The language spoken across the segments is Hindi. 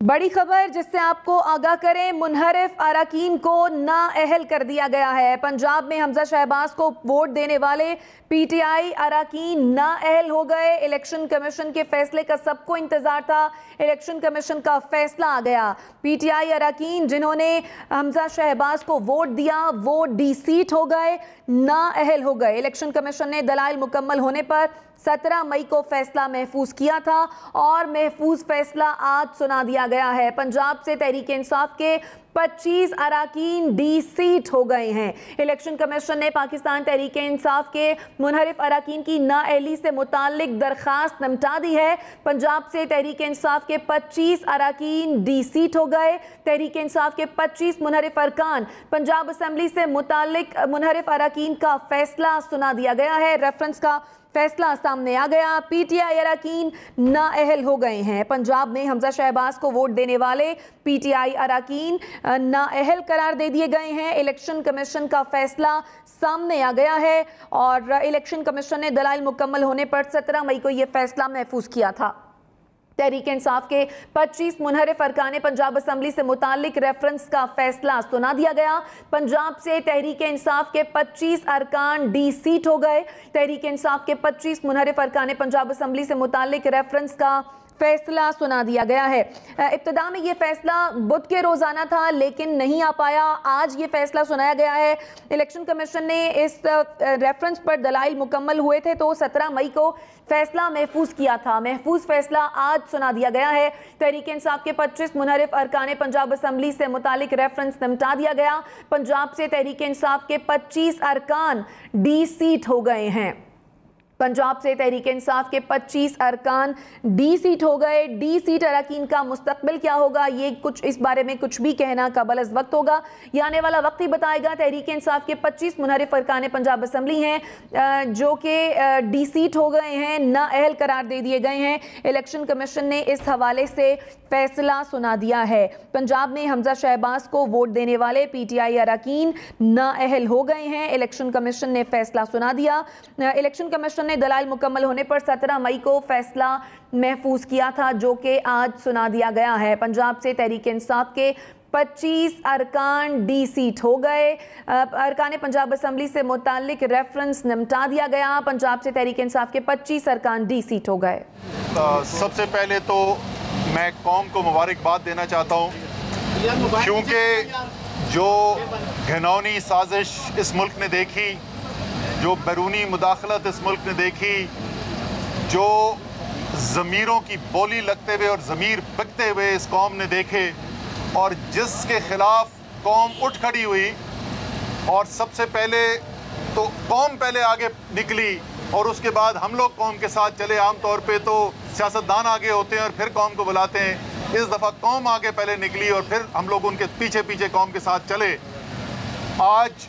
बड़ी खबर जिससे आपको आगाह करें, मुनहरिफ अरकान को नाअहल कर दिया गया है। पंजाब में हमजा शहबाज को वोट देने वाले पीटीआई अरकान नाअहल हो गए। इलेक्शन कमीशन के फैसले का सबको इंतजार था। इलेक्शन कमीशन का फैसला आ गया। पीटीआई अरकान जिन्होंने हमजा शहबाज को वोट दिया वो डी-सीट हो गए, नाअहल हो गए। इलेक्शन कमीशन ने दलाइल मुकम्मल होने पर 17 मई को फैसला महफूज किया था और महफूज फैसला आज सुना दिया गया है। पंजाब से तहरीक इंसाफ के 25 अरकान डी-सीट हो गए हैं। इलेक्शन कमीशन ने पाकिस्तान तहरीक इंसाफ के मुनहरिफ अरकान की नाअहली से मुताल्लिक दरखास्त निपटा दी है। पंजाब से तहरीक इंसाफ के 25 अरकान डी-सीट हो गए। तहरीक इंसाफ के 25 मुनहरिफ अरकान पंजाब असम्बली से मुताल्लिक मुनहरिफ अरकान का फैसला सुना दिया गया है। रेफरेंस का फैसला सामने आ गया। पीटीआई अरकान नाअहल हो गए हैं। पंजाब में हमजा शहबाज को वोट देने वाले पीटीआई अरकान नाअहल करार दे दिए गए हैं। इलेक्शन कमीशन का फैसला सामने आ गया है और इलेक्शन कमीशन ने दलाइल मुकम्मल होने पर 17 मई को यह फैसला महफूज किया था। तहरीक इंसाफ के 25 मुनहरिफ अरकान पंजाब असम्बली से मुताल्लिक रेफरेंस का फैसला सुना दिया गया। पंजाब से तहरीक इंसाफ के 25 अरकान डी-सीट हो गए। तहरीक इंसाफ के 25 मुनहरिफ अरकान पंजाब असम्बली से मुताल्लिक रेफरेंस का फैसला सुना दिया गया है। इब्तिदा में ये फैसला बुध के रोजाना था लेकिन नहीं आ पाया। आज ये फैसला सुनाया गया है। इलेक्शन कमीशन ने इस रेफरेंस पर दलाइल मुकम्मल हुए थे तो 17 मई को फैसला महफूज किया था। महफूज फैसला आज सुना दिया गया है। तहरीक इंसाफ के 25 मुनहरिफ अरकान पंजाब असम्बली से मुतालिक रेफरेंस निपटा दिया गया। पंजाब से तहरीक इंसाफ के 25 अरकान डी-सीट हो गए हैं। पंजाब से तहरीक इंसाफ के 25 अरकान डी-सीट हो गए। डी-सीट अरकान का मुस्तकबिल क्या होगा, ये कुछ इस बारे में कुछ भी कहना कबल अज़ वक्त होगा। ये आने वाला वक्त ही बताएगा। तहरीक इंसाफ के 25 मुनहरिफ अरकान पंजाब असम्बली हैं जो कि डी-सीट हो गए हैं, नाअहल करार दे दिए गए हैं। इलेक्शन कमीशन ने इस हवाले से फैसला सुना दिया है। पंजाब में हमजा शहबाज को वोट देने वाले पीटीआई अरकान नाअहल हो गए हैं। इलेक्शन कमीशन ने फैसला सुना दिया। इलेक्शन कमीशन ने दलाइल मुकम्मल होने पर 17 मई को फैसला महफूज किया था जो कि आज सुना दिया गया है। पंजाब से तहरीक इंसाफ के 25 अरकान डी-सीट हो गए। अरकान पंजाब असम्बली से मुताल्लिक रेफरेंस निपटा दिया गया। पंजाब से तहरीक इंसाफ के 25 अरकान डी-सीट हो गए। सबसे पहले तो मैं कौम को मुबारकबाद देना चाहता हूँ क्योंकि जो घिनौनी साजिश इस मुल्क ने देखी, जो बैरूनी मुदाखलत इस मुल्क ने देखी, जो ज़मीरों की बोली लगते हुए और ज़मीर बिकते हुए इस कौम ने देखे और जिसके ख़िलाफ़ कौम उठ खड़ी हुई और सबसे पहले तो कौम पहले आगे निकली और उसके बाद हम लोग कौम के साथ चले। आम तौर पे तो सियासतदान आगे होते हैं और फिर कौम को बुलाते हैं। इस दफ़ा कौम आगे पहले निकली और फिर हम लोग उनके पीछे पीछे कौम के साथ चले। आज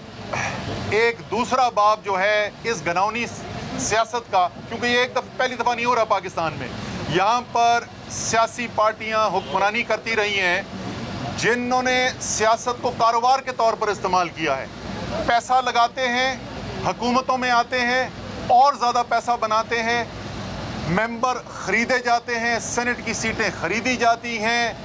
एक दूसरा बाब जो है इस घिनौनी सियासत का, क्योंकि ये पहली दफ़ा नहीं हो रहा पाकिस्तान में। यहाँ पर सियासी पार्टियाँ हुक्मरानी करती रही हैं जिन्होंने सियासत को कारोबार के तौर पर इस्तेमाल किया है। पैसा लगाते हैं, हुकूमतों में आते हैं और ज़्यादा पैसा बनाते हैं, मेंबर ख़रीदे जाते हैं, सेनेट की सीटें ख़रीदी जाती हैं,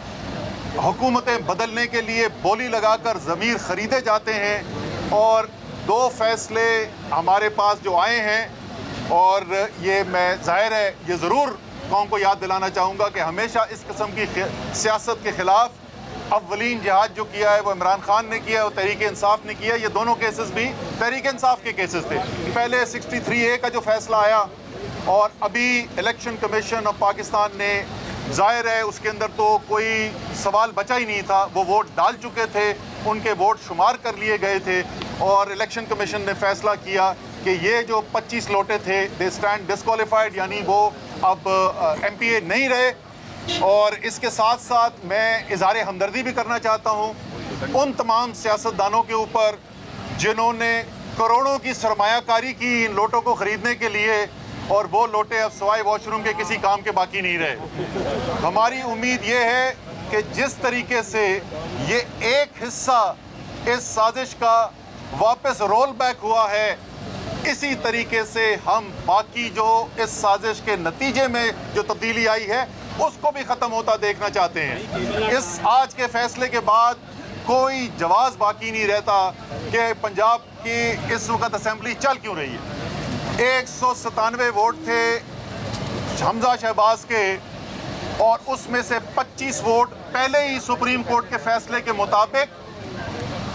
हुकूमतें बदलने के लिए बोली लगाकर ज़मीर ख़रीदे जाते हैं। और दो फैसले हमारे पास जो आए हैं और ये मैं ज़ाहिर है ये ज़रूर कौम को याद दिलाना चाहूँगा कि हमेशा इस किस्म की सियासत के ख़िलाफ़ अव्वलीन जिहाद जो किया है वो इमरान खान ने किया है और तहरीक इंसाफ ने किया। ये दोनों केसेस भी तहरीक इंसाफ के केसेस थे। पहले 63A का जो फैसला आया और अभी इलेक्शन कमीशन ऑफ पाकिस्तान ने, ज़ाहिर है उसके अंदर तो कोई सवाल बचा ही नहीं था, वो वोट डाल चुके थे, उनके वोट शुमार कर लिए गए थे और इलेक्शन कमीशन ने फैसला किया कि ये जो 25 लोटे थे दे स्टैंड डिस्क्वालीफाइड, यानी वो अब MPA नहीं रहे। और इसके साथ साथ मैं इज़हार हमदर्दी भी करना चाहता हूँ उन तमाम सियासतदानों के ऊपर जिन्होंने करोड़ों की सरमायाकारी की इन लोटों को ख़रीदने के लिए और वो लोटे अब सवाए वॉशरूम के किसी काम के बाकी नहीं रहे। हमारी उम्मीद ये है कि जिस तरीके से ये एक हिस्सा इस साजिश का वापस रोल बैक हुआ है, इसी तरीके से हम बाकी जो इस साजिश के नतीजे में जो तब्दीली आई है उसको भी ख़त्म होता देखना चाहते हैं। इस आज के फैसले के बाद कोई जवाब बाकी नहीं रहता कि पंजाब की इस वक्त असेंबली चल क्यों रही है। 197 वोट थे हमजा शहबाज के और उसमें से 25 वोट पहले ही सुप्रीम कोर्ट के फैसले के मुताबिक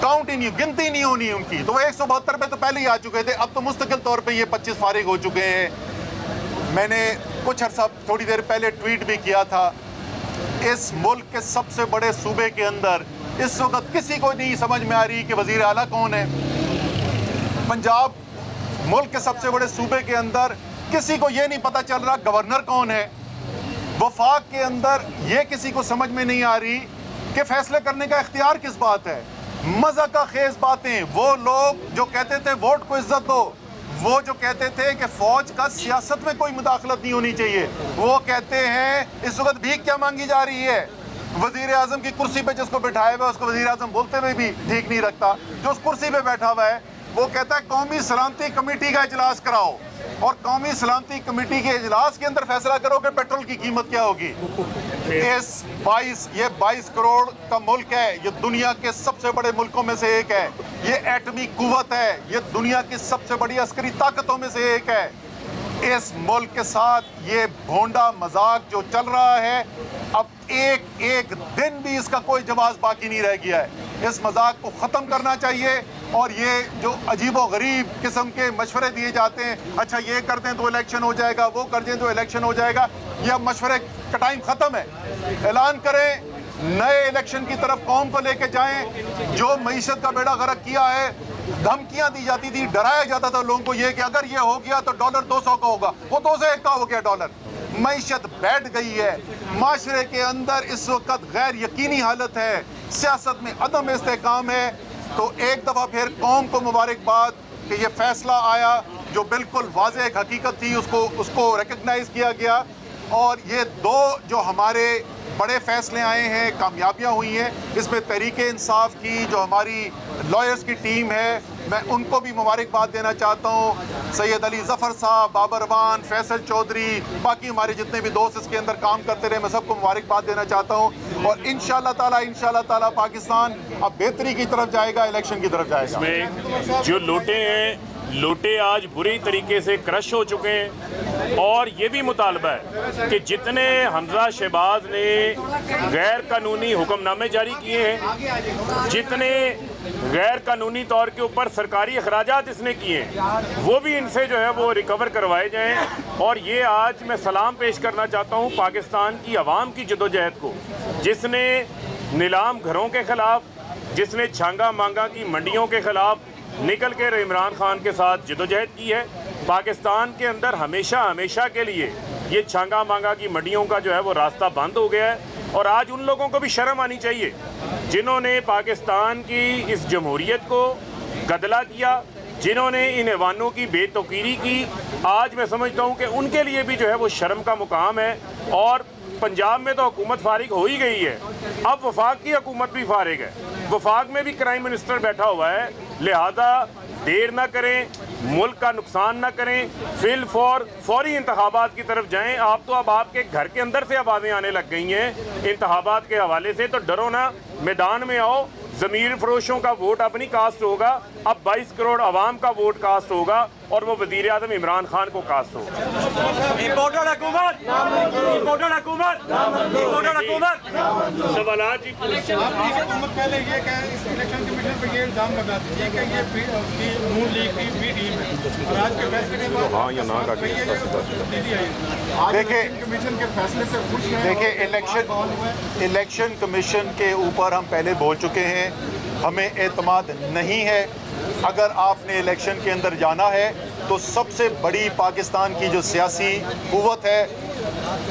काउंट ही नहीं, गिनती नहीं होनी उनकी, तो वो 172 पे तो पहले ही आ चुके थे। अब तो मुस्तकिल तौर पे ये 25 फारिग हो चुके हैं। मैंने कुछ अर्सा थोड़ी देर पहले ट्वीट भी किया था, इस मुल्क के सबसे बड़े सूबे के अंदर इस वक्त किसी को नहीं समझ में आ रही कि वजीर आला कौन है। पंजाब मुल्क के सबसे बड़े सूबे के अंदर किसी को ये नहीं पता चल रहा गवर्नर कौन है। वफाक के अंदर ये किसी को समझ में नहीं आ रही कि फैसले करने का इख्तियार किस बात है। मज़ा का खेज बातें, वो लोग जो कहते थे वोट को इज्जत दो, वो जो कहते थे कि फौज का सियासत में कोई मुदाखलत नहीं होनी चाहिए, वो कहते हैं इस वक्त भीख क्या मांगी जा रही है। वजीर आजम की कुर्सी पे जिसको बिठाया हुआ है उसको वजीर आजम बोलते हुए भी ठीक नहीं रखता। जो उस कुर्सी पे बैठा हुआ है वो कहता है कौमी सलामती कमेटी का इजलास कराओ, और कौमी सलामती कमेटी के इजलास के अंदर फैसला करो कि पेट्रोल की कीमत क्या होगी। ये 22 करोड़ का मुल्क है, ये दुनिया के सबसे बड़े मुल्कों में से एक है, ये एटमी कुव्वत है, ये दुनिया की सबसे बड़ी अस्करी ताकतों में से एक है। इस मुल्क के साथ ये भोंडा मजाक जो चल रहा है, अब एक दिन भी इसका कोई जवाब बाकी नहीं रह गया है। इस मजाक को ख़त्म करना चाहिए, और ये जो अजीबो गरीब किस्म के मशवरे दिए जाते हैं, अच्छा ये कर दें तो इलेक्शन हो जाएगा, वो कर दें तो इलेक्शन हो जाएगा, ये अब मशवरे का टाइम ख़त्म है। ऐलान करें, नए इलेक्शन की तरफ कौम को लेके जाएं। जो मईशत का बेड़ा गर्क किया है, धमकियां दी जाती थी, डराया जाता था लोगों को ये कि अगर ये हो गया तो डॉलर 200 का होगा, वो 201 का हो गया डॉलर। मईशत बैठ गई है, माशरे के अंदर इस वक्त गैर यकीनी हालत है, सियासत में अदम इस्तेहकाम है। तो एक दफ़ा फिर कौम को मुबारकबाद कि ये फैसला आया जो बिल्कुल वाज़ेह एक हकीकत थी, उसको रिकग्नाइज किया गया, और ये दो जो हमारे बड़े फैसले आए हैं, कामयाबियां हुई हैं। इसमें तहरीक इंसाफ की जो हमारी लॉयर्स की टीम है, मैं उनको भी मुबारकबाद देना चाहता हूँ। सैयद अली ज़फ़र साहब, बाबर वान, फैसल चौधरी, बाकी हमारे जितने भी दोस्त इसके अंदर काम करते रहे, मैं सबको मुबारकबाद देना चाहता हूँ। और इंशाअल्लाह ताला पाकिस्तान अब बेहतरी की तरफ जाएगा, इलेक्शन की तरफ जाएगा। इसमें जो लोटे आज बुरी तरीके से क्रश हो चुके हैं, और ये भी मुतालबा है कि जितने हमजा शहबाज ने गैर कानूनी हुक्मनामे जारी किए हैं, जितने गैर कानूनी तौर के ऊपर सरकारी अखराजात इसने किए हैं, वो भी इनसे जो है वो रिकवर करवाए जाएं। और ये आज मैं सलाम पेश करना चाहता हूँ पाकिस्तान की आवाम की जदोजहद को, जिसने नीलाम घरों के ख़िलाफ़, जिसने छांगा मांगा की मंडियों के ख़िलाफ़ निकल कर इमरान खान के साथ जदोजहद की है। पाकिस्तान के अंदर हमेशा के लिए ये छांगा मांगा की मंडियों का जो है वो रास्ता बंद हो गया है। और आज उन लोगों को भी शर्म आनी चाहिए जिन्होंने पाकिस्तान की इस जमहूरियत को गदला किया, जिन्होंने इन ऐवानों की बेतौकीरी की। आज मैं समझता हूँ कि उनके लिए भी जो है वो शर्म का मुकाम है। और पंजाब में तो हुकूमत फारिग हो ही गई है, अब वफाक की हुकूमत भी फारिग है, वफाक में भी प्राइम मिनिस्टर बैठा हुआ है। लिहाजा देर ना करें, मुल्क का नुकसान ना करें, फौरी इंतखाबात की तरफ जाएं। आप तो अब आपके घर के अंदर से आवाज़ें आने लग गई हैं इंतखाबात के हवाले से, तो डरो ना, मैदान में आओ। ज़मीर फरोशों का वोट अब नहीं कास्ट होगा, अब 22 करोड़ आवाम का वोट कास्ट होगा, और वो वज़ीर आज़म इमरान खान को कास्ट होगा। सवालात पहले ये कह इलेक्शन कमीशन पर ये इल्जाम लगाती है कि ये नून लीग की बी टीम है, और आज के फैसले के बाद हाँ या ना का देखिए कमीशन के फैसले से खुश हैं। देखिए इलेक्शन कमीशन के ऊपर हम पहले बोल चुके हैं, हमें एतमाद नहीं है। अगर आपने इलेक्शन के अंदर जाना है तो सबसे बड़ी पाकिस्तान की जो सियासी कुव्वत है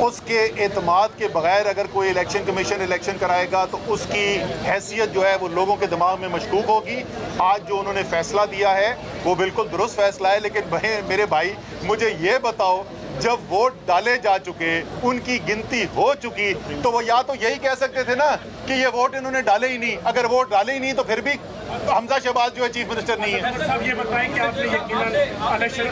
उसके एतमाद के बगैर अगर कोई इलेक्शन कमीशन इलेक्शन कराएगा तो उसकी हैसियत जो है वो लोगों के दिमाग में मशकूक होगी। आज जो उन्होंने फैसला दिया है वो बिल्कुल दुरुस्त फैसला है, लेकिन मेरे भाई मुझे ये बताओ, जब वोट डाले जा चुके, उनकी गिनती हो चुकी, तो वो या तो यही कह सकते थे ना कि ये वोट इन्होंने डाले ही नहीं। अगर वोट डाले ही नहीं तो फिर भी हमजा शहबाज जो है चीफ मिनिस्टर नहीं है। साहब ये बताएं कि आपने यकीनन इलेक्शन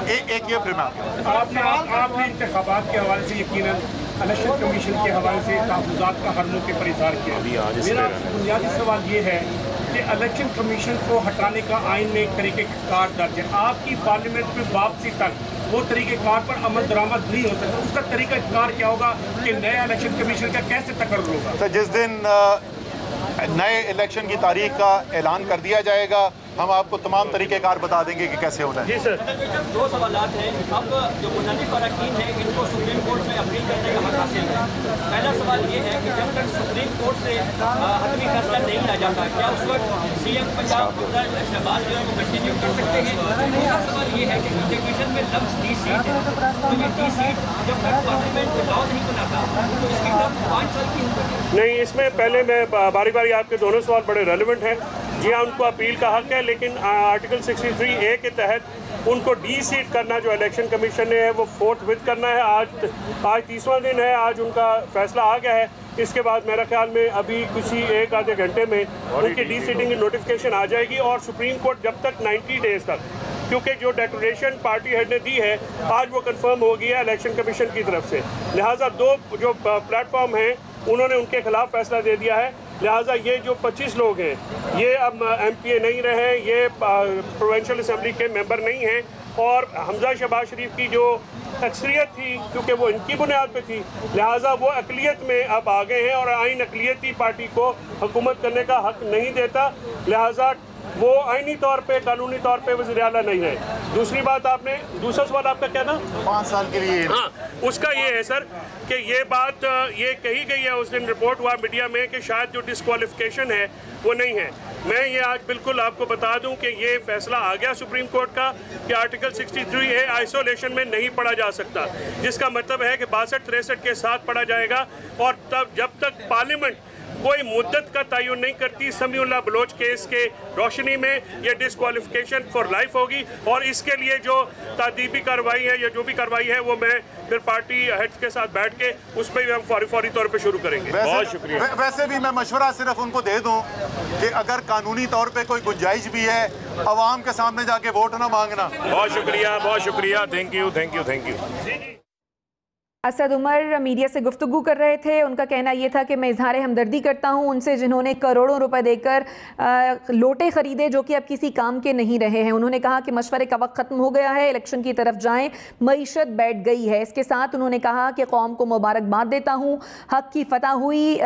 एक ये फिर आपने इंतखाबात के हवाले से यकीनन इलेक्शन कमीशन के हवाले से तहफ़्फ़ुज़ात का हर मौके पर इज़हार किया। मेरा बुनियादी सवाल ये है कि इलेक्शन कमीशन को हटाने का आइन में एक तरीक़ेकार दर्ज है। आपकी पार्लियामेंट में वापसी तक वो तरीक़ेकार पर अमल दरामद नहीं हो सकता। उसका तरीक़ाकार क्या होगा कि नए इलेक्शन कमीशन का कैसे तकर्रुर होगा? तो जिस दिन नए इलेक्शन की तारीख का ऐलान कर दिया जाएगा, हम आपको तमाम तरीक़ेकार बता देंगे कि कैसे होना है। जी सर। दो सवालात हैं। अब जो मुनादिफ अरकान है इनको सुप्रीम कोर्ट में अपील करने का हक हासिल है। पहला सवाल ये है कि जब तक सुप्रीम कोर्ट से हतमी फैसला नहीं आ जाता, क्या उस वक्त सीएम पंजाब शहबाज जो है वो कंटिन्यू कर सकते हैं? दूसरा सवाल ये है कि एग्जीक्यूशन में लफ्ज़ डी सीट है, तो ये डी सीट जब तक पार्लियामेंट लॉ नहीं बनाता तो इसकी टर्म 5 साल की होगी। नहीं, इसमें पहले मैं बारी बारी आपके दोनों सवाल बड़े रेलिवेंट हैं। जी हाँ, उनको अपील का हक है, लेकिन आर्टिकल 63A के तहत उनको डी सीट करना जो इलेक्शन कमीशन ने है वो फोर्थ करना है। आज 30वां दिन है, आज उनका फैसला आ गया है। इसके बाद मेरा ख्याल में अभी कुछ ही एक आधे घंटे में उनकी डी सीटिंग की नोटिफिकेशन आ जाएगी और सुप्रीम कोर्ट जब तक 90 डेज तक, क्योंकि जो डेक्लेरेशन पार्टी हेड ने दी है आज वो कंफर्म हो गई है इलेक्शन कमीशन की तरफ से, लिहाजा दो जो प्लेटफॉर्म हैं उन्होंने उनके खिलाफ फैसला दे दिया है। लिहाजा ये जो 25 लोग हैं ये अब MPA नहीं रहे, ये प्रोविंशियल असम्बली के मेंबर नहीं हैं और हमजा शहबाज शरीफ की जो अक्सरियत थी, क्योंकि वो इनकी बुनियाद पे थी, लिहाजा वो अकलियत में अब आ गए हैं और आइन अकलियती पार्टी को हुकूमत करने का हक नहीं देता, लिहाजा वो आइनी तौर पे कानूनी तौर पे वज़ीर आला नहीं रहे। दूसरी बात, आपने दूसरा सवाल आपका क्या था? 5 साल के लिए। हाँ, उसका ये है सर कि ये बात ये कही गई है, उस दिन रिपोर्ट हुआ मीडिया में कि शायद जो डिस्क्वालिफिकेशन है वो नहीं है। मैं ये आज बिल्कुल आपको बता दूं कि ये फैसला आ गया सुप्रीम कोर्ट का कि आर्टिकल 63A आइसोलेशन में नहीं पढ़ा जा सकता, जिसका मतलब है कि 62-63 के साथ पढ़ा जाएगा और तब जब तक पार्लियामेंट कोई मुद्दत का तयन नहीं करती समीउल्लाह बलोच केस के रोशनी में ये डिस्क्वालिफिकेशन फॉर लाइफ होगी और इसके लिए जो तादीबी कार्रवाई है या जो भी कार्रवाई है वो मैं फिर पार्टी हेड्स के साथ बैठ के उस पर हम फौरी तौर पे शुरू करेंगे। बहुत शुक्रिया। वैसे भी मैं मशवरा सिर्फ उनको दे दूं कि अगर कानूनी तौर पे कोई गुंजाइश भी है, अवाम के सामने जाके वोट ना मांगना। बहुत शुक्रिया, बहुत शुक्रिया। Thank you, thank you, thank you. Asad Umar media से गुफ्तगू कर रहे थे। उनका कहना यह था कि मैं इजहार हमदर्दी करता हूं उनसे जिन्होंने करोड़ों रुपए देकर लोटे खरीदे जो कि अब किसी काम के नहीं रहे हैं। उन्होंने कहा कि मशवरे का वक्त ख़त्म हो गया है, इलेक्शन की तरफ जाएं, मईशत बैठ गई है। इसके साथ उन्होंने कहा कि कौम को मुबारकबाद देता हूं, हक की फतह हुई।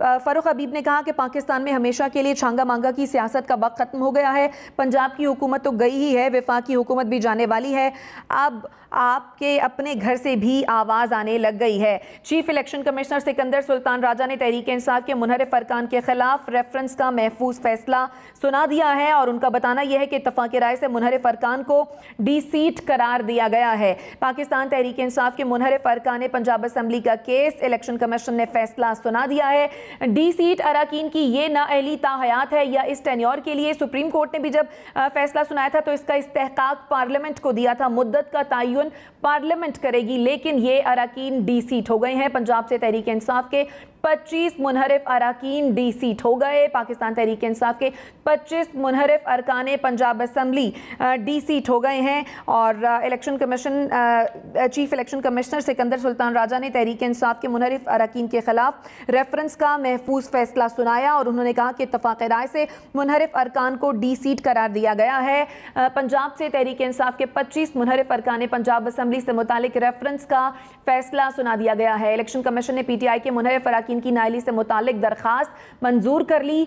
फ़ारूक हबीब ने कहा कि पाकिस्तान में हमेशा के लिए छांगा मांगा की सियासत का वक्त ख़त्म हो गया है। पंजाब की हुकूमत तो गई ही है, वफाकी हुकूमत भी जाने वाली है, अब आपके अपने घर से भी आवाज़ आने लग गई है। Chief election commissioner Sikandar Sultan Raja ने तहरीक इंसाफ के मुनहरिफ अरकान के खिलाफ रेफरेंस का महफूज फैसला सुना दिया है और उनका बताना यह है कि इत्तफाक़ राय से मुनहरिफ अरकान को डी सीट करार दिया गया है। पाकिस्तान तहरीक इंसाफ के मुनहरिफ अरकान पंजाब असम्बली का केस इलेक्शन कमीशन ने फैसला सुना दिया है। डी सीट अरकान की ये नाअहली ताहयात है या इस टेन्योर के लिए सुप्रीम कोर्ट ने भी जब फैसला सुनाया था तो इसका इस्तेहकाक पार्लियामेंट को दिया था, मुद्दत का तयन पार्लियामेंट करेगी, लेकिन ये अरकान डी सीट हो गए हैं। पंजाब से तहरीक इंसाफ के 25 मुनहरिफ अरकान डी सीट हो गए। पाकिस्तान तहरीक इंसाफ के 25 मुनहरिफ अरकान पंजाब असम्बली डी सीट हो गए हैं और election commission chief election commissioner Sikandar Sultan Raja ने तहरीक इंसाफ के मुनहरिफ अरकान के खिलाफ रेफरेंस का महफूज फैसला सुनाया और उन्होंने कहा कि इत्तफाक़ राय से मुनहरिफ अरकान को डी सीट करार दिया गया है। पंजाब से तहरीक इंसाफ के 25 मुनहरिफ अरकान पंजाब असम्बली से मुतालिक रेफरेंस का फैसला सुना दिया गया है। इलेक्शन कमीशन ने PTI के मुनहरिफ अरकान की नाअहली से मुतालिक दरखास्त मंजूर कर ली।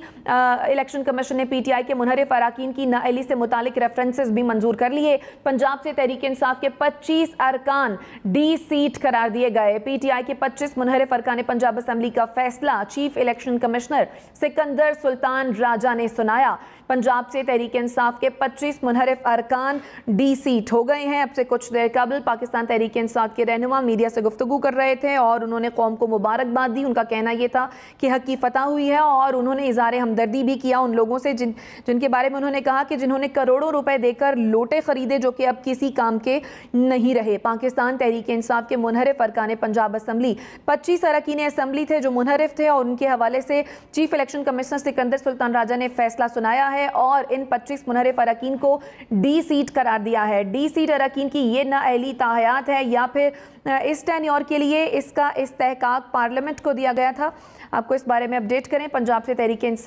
इलेक्शन कमीशन ने PTI के मुनहरिफ अरकान की नाअहली से मुतालिक रेफरेंसेस भी मंजूर कर लिए। पंजाब से तहरीक इंसाफ के 25 अरकान डी सीट करार दिए गए। PTI के 25 मुनहरिफ अरकान पंजाब असम्बली का फैसला chief election commissioner Sikandar Sultan Raja ने सुनाया। पंजाब से तहरीक इंसाफ के 25 मुनहरिफ अरकान डी सीट हो गए हैं। अब से कुछ देर कबल पाकिस्तान तहरीक इंसाफ के रहनुमा मीडिया से गुफ्तगू कर रहे थे और उन्होंने कौम को मुबारकबाद दी। उनका कहना यह था कि हक की फतह हुई है और उन्होंने इज़हार हमदर्दी भी किया उन लोगों से जिनके बारे में उन्होंने कहा कि जिन्होंने करोड़ों रुपए देकर लोटे खरीदे जो कि अब किसी काम के नहीं रहे। पाकिस्तान तहरीक इंसाफ के मुनहरिफ अरकान पंजाब असम्बली 25 अरकान असम्बली थे जो मुनहरिफ थे और उनके हवाले से chief election commissioner Sikandar Sultan Raja ने फैसला सुनाया है और इन 25 मुनहरिफ अरकान को डी सीट करार दिया है। डी सीट अरकान की ये नाअहली ताहयात है या फिर इस टेन्योर के लिए इसका इस्तेहकाक पार्लियामेंट को दिया गया था। आपको इस बारे में अपडेट करें, पंजाब से तहरीक इंसाफ